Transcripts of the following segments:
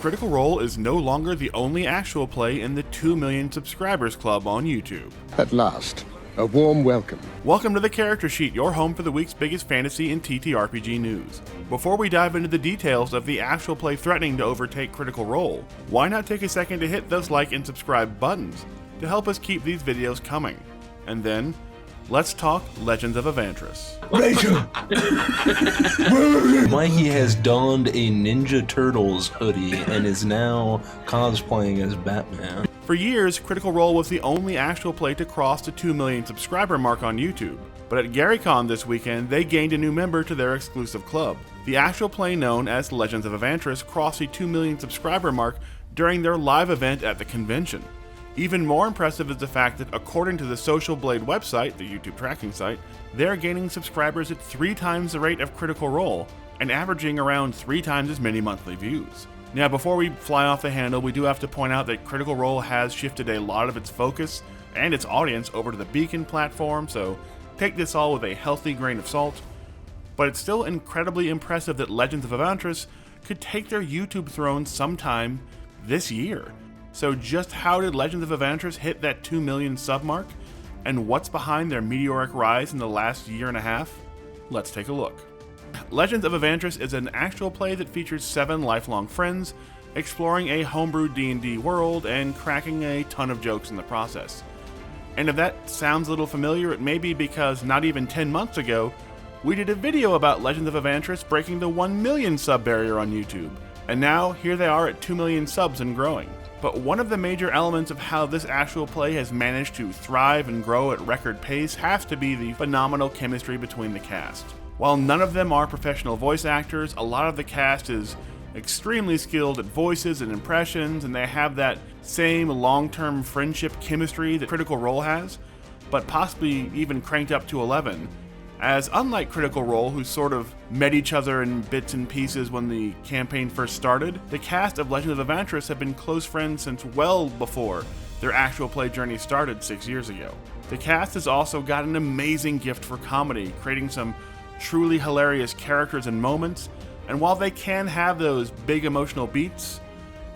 Critical Role is no longer the only actual play in the 2 million subscribers club on YouTube. At last, a warm welcome. Welcome to the Character Sheet, your home for the week's biggest fantasy and ttrpg news. Before we dive into the details of the actual play threatening to overtake Critical Role, why not take a second to hit those like and subscribe buttons to help us keep these videos coming? And then, let's talk Legends of Avantris. Rachel! Mikey has donned a Ninja Turtles hoodie and is now cosplaying as Batman. For years, Critical Role was the only actual play to cross the 2 million subscriber mark on YouTube. But at GaryCon this weekend, they gained a new member to their exclusive club. The actual play known as Legends of Avantris crossed the 2 million subscriber mark during their live event at the convention. Even more impressive is the fact that according to the Social Blade website, the YouTube tracking site, they're gaining subscribers at 3 times the rate of Critical Role and averaging around 3 times as many monthly views. Now, before we fly off the handle, we do have to point out that Critical Role has shifted a lot of its focus and its audience over to the Beacon platform, so take this all with a healthy grain of salt. But it's still incredibly impressive that Legends of Avantris could take their YouTube throne sometime this year. So just how did Legends of Avantris hit that 2 million sub mark? And what's behind their meteoric rise in the last year and a half? Let's take a look. Legends of Avantris is an actual play that features 7 lifelong friends exploring a homebrewed D&D world and cracking a ton of jokes in the process. And if that sounds a little familiar, it may be because not even 10 months ago, we did a video about Legends of Avantris breaking the 1 million sub barrier on YouTube. And now, here they are at 2 million subs and growing. But one of the major elements of how this actual play has managed to thrive and grow at record pace has to be the phenomenal chemistry between the cast. While none of them are professional voice actors, a lot of the cast is extremely skilled at voices and impressions, and they have that same long-term friendship chemistry that Critical Role has, but possibly even cranked up to 11. As unlike Critical Role, who sort of met each other in bits and pieces when the campaign first started, the cast of Legends of Avantris have been close friends since well before their actual play journey started 6 years ago. The cast has also got an amazing gift for comedy, creating some truly hilarious characters and moments, and while they can have those big emotional beats,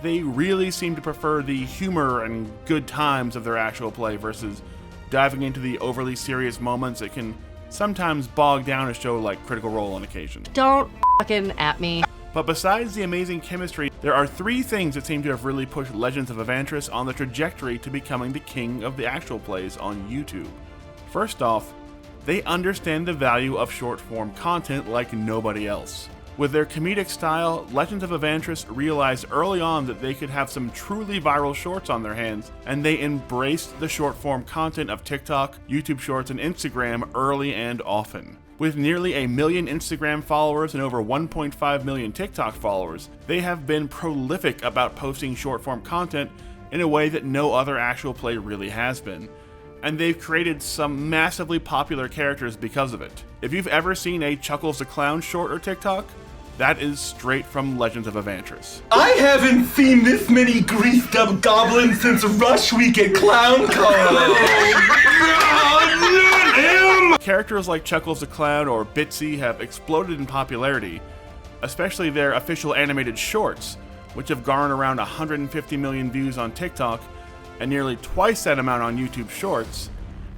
they really seem to prefer the humor and good times of their actual play versus diving into the overly serious moments that can sometimes bog down a show like Critical Role on occasion. Don't fucking at me. But besides the amazing chemistry, there are 3 things that seem to have really pushed Legends of Avantris on the trajectory to becoming the king of the actual plays on YouTube. First off, they understand the value of short-form content like nobody else. With their comedic style, Legends of Avantris realized early on that they could have some truly viral shorts on their hands, and they embraced the short-form content of TikTok, YouTube Shorts, and Instagram early and often. With nearly 1 million Instagram followers and over 1.5 million TikTok followers, they have been prolific about posting short-form content in a way that no other actual play really has been. And they've created some massively popular characters because of it. If you've ever seen a Chuckles the Clown short or TikTok, that is straight from Legends of Avantris. I haven't seen this many greased up goblins since Rush Week at ClownCon. Characters like Chuckles the Clown or Bitsy have exploded in popularity, especially their official animated shorts, which have garnered around 150 million views on TikTok and nearly twice that amount on YouTube Shorts,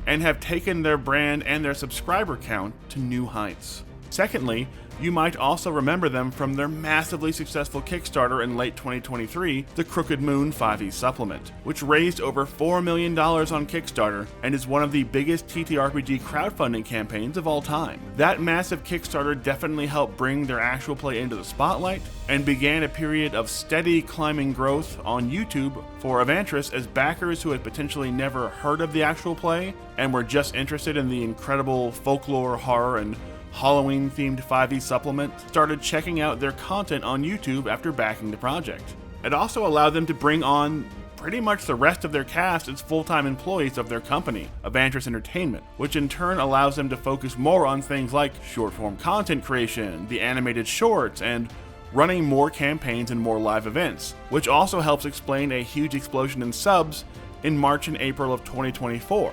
and have taken their brand and their subscriber count to new heights. Secondly, you might also remember them from their massively successful Kickstarter in late 2023, the Crooked Moon 5e supplement, which raised over $4 million on Kickstarter and is one of the biggest ttrpg crowdfunding campaigns of all time. That massive Kickstarter definitely helped bring their actual play into the spotlight and began a period of steady climbing growth on YouTube for Avantris as backers who had potentially never heard of the actual play and were just interested in the incredible folklore, horror, and Halloween-themed 5e supplement started checking out their content on YouTube after backing the project. It also allowed them to bring on pretty much the rest of their cast as full-time employees of their company, Avantris Entertainment, which in turn allows them to focus more on things like short-form content creation, the animated shorts, and running more campaigns and more live events, which also helps explain a huge explosion in subs in March and April of 2024.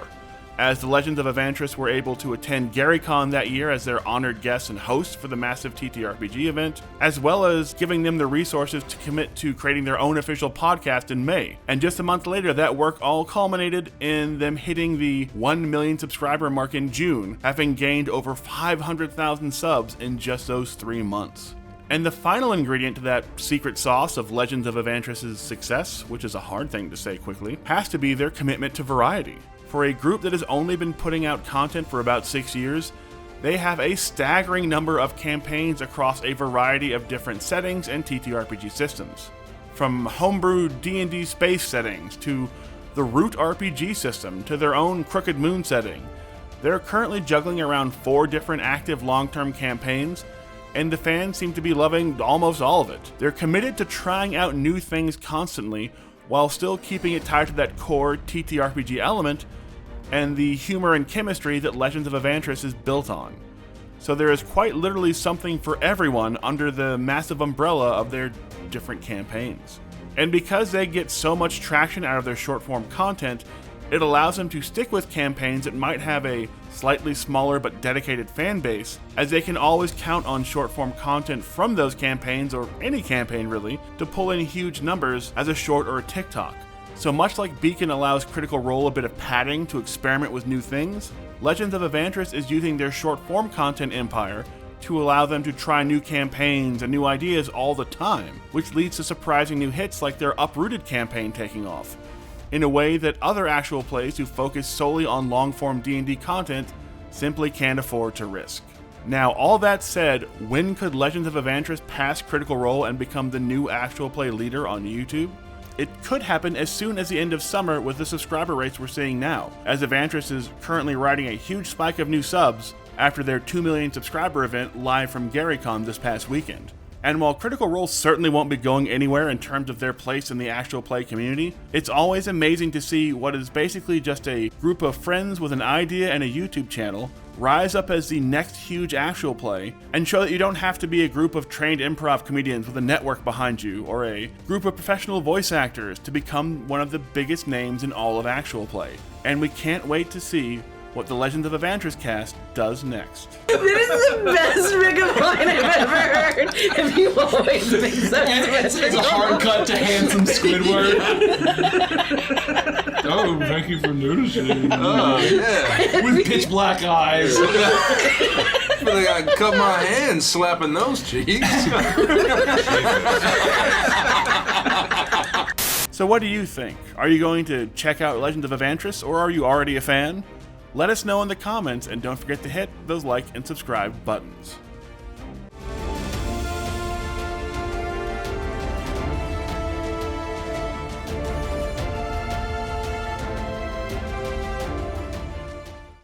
as the Legends of Avantris were able to attend GaryCon that year as their honored guests and hosts for the massive ttrpg event, as well as giving them the resources to commit to creating their own official podcast in May. And just a month later, that work all culminated in them hitting the 1 million subscriber mark in June, having gained over 500,000 subs in just those 3 months. And the final ingredient to that secret sauce of Legends of Avantris' success, which is a hard thing to say quickly, has to be their commitment to variety. For a group that has only been putting out content for about 6 years, they have a staggering number of campaigns across a variety of different settings and TTRPG systems. From homebrew D&D space settings, to the Root RPG system, to their own Crooked Moon setting. They're currently juggling around 4 different active long-term campaigns, and the fans seem to be loving almost all of it. They're committed to trying out new things constantly, while still keeping it tied to that core TTRPG element, and the humor and chemistry that Legends of Avantris is built on. So there is quite literally something for everyone under the massive umbrella of their different campaigns. And because they get so much traction out of their short-form content, it allows them to stick with campaigns that might have a slightly smaller but dedicated fan base, as they can always count on short-form content from those campaigns, or any campaign really, to pull in huge numbers as a short or a TikTok. So much like Beacon allows Critical Role a bit of padding to experiment with new things, Legends of Avantris is using their short-form content empire to allow them to try new campaigns and new ideas all the time, which leads to surprising new hits like their Uprooted campaign taking off, in a way that other actual plays who focus solely on long-form D&D content simply can't afford to risk. Now, all that said, when could Legends of Avantris pass Critical Role and become the new actual play leader on YouTube? It could happen as soon as the end of summer with the subscriber rates we're seeing now, as Avantris is currently riding a huge spike of new subs after their 2 million subscriber event live from GaryCon this past weekend. And while Critical Role certainly won't be going anywhere in terms of their place in the actual play community, it's always amazing to see what is basically just a group of friends with an idea and a YouTube channel rise up as the next huge actual play, and show that you don't have to be a group of trained improv comedians with a network behind you, or a group of professional voice actors to become one of the biggest names in all of actual play. And we can't wait to see what the Legends of Avantris cast does next. This is the best rig of line I've ever heard. If you always think so. It's a hard cut to handsome Squidward. Oh, thank you for noticing. Oh, yeah. With pitch black eyes. I feel like I cut my hands slapping those cheeks. So what do you think? Are you going to check out Legends of Avantris, or are you already a fan? Let us know in the comments, and don't forget to hit those like and subscribe buttons.